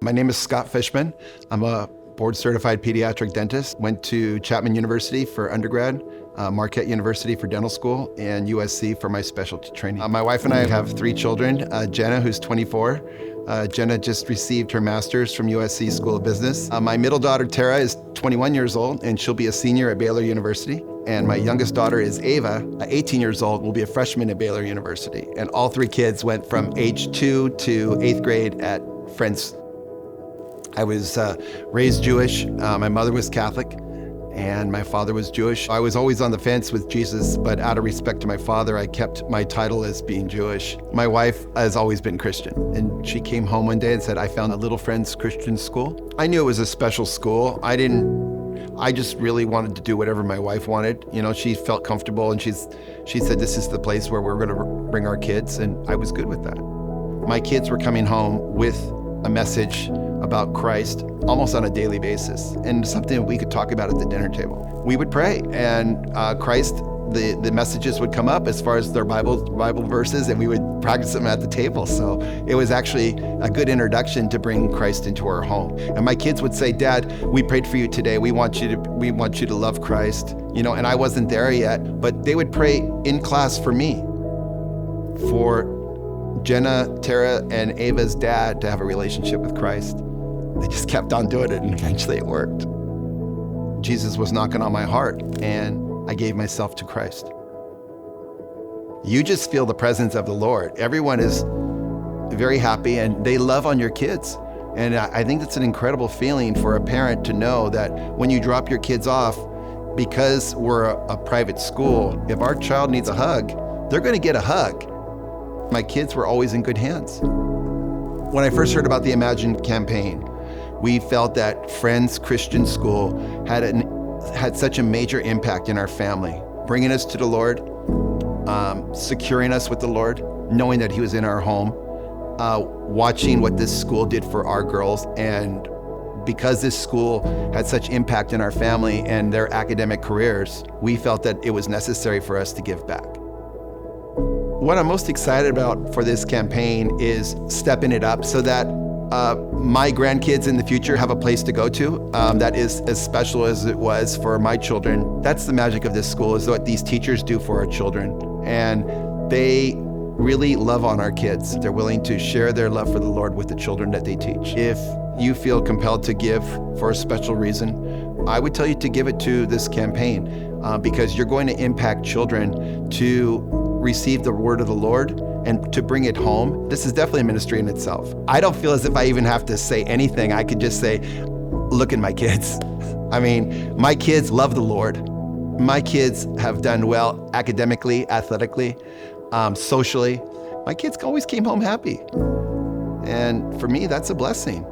My name is Scott Fishman. I'm a board-certified pediatric dentist. Went to Chapman University for undergrad, Marquette University for dental school, and USC for my specialty training. My wife and I have 3 children. Jenna, who's 24. Jenna just received her master's from USC School of Business. My middle daughter, Tara, is 21 years old, and she'll be a senior at Baylor University. And my youngest daughter is Ava, 18 years old, will be a freshman at Baylor University. And all 3 kids went from age 2 to 8th grade at Friends. I was raised Jewish. My mother was Catholic, and my father was Jewish. I was always on the fence with Jesus, but out of respect to my father, I kept my title as being Jewish. My wife has always been Christian, and she came home one day and said, I found a Little Friends Christian school. I knew it was a special school. I just really wanted to do whatever my wife wanted. You know, she felt comfortable, and she said, this is the place where we're gonna bring our kids, and I was good with that. My kids were coming home with a message about Christ almost on a daily basis, and something we could talk about at the dinner table. We would pray, and Christ, the messages would come up as far as their Bible verses, and we would practice them at the table. So it was actually a good introduction to bring Christ into our home. And my kids would say, Dad, we prayed for you today. We want you to love Christ. You know, and I wasn't there yet, but they would pray in class for me, for Jenna, Tara, and Ava's dad to have a relationship with Christ. They just kept on doing it, and eventually it worked. Jesus was knocking on my heart, and I gave myself to Christ. You just feel the presence of the Lord. Everyone is very happy, and they love on your kids. And I think that's an incredible feeling for a parent to know that when you drop your kids off, because we're a private school, if our child needs a hug, they're gonna get a hug. My kids were always in good hands. When I first heard about the Imagine campaign, we felt that Friends Christian School had such a major impact in our family, bringing us to the Lord, securing us with the Lord, knowing that He was in our home, watching what this school did for our girls, and because this school had such impact in our family and their academic careers, we felt that it was necessary for us to give back. What I'm most excited about for this campaign is stepping it up so that my grandkids in the future have a place to go to that is as special as it was for my children. That's the magic of this school, is what these teachers do for our children. And they really love on our kids. They're willing to share their love for the Lord with the children that they teach. If you feel compelled to give for a special reason, I would tell you to give it to this campaign because you're going to impact children to receive the word of the Lord and to bring it home. This is definitely a ministry in itself. I don't feel as if I even have to say anything. I could just say, look at my kids. I mean, my kids love the Lord. My kids have done well academically, athletically, socially. My kids always came home happy. And for me, that's a blessing.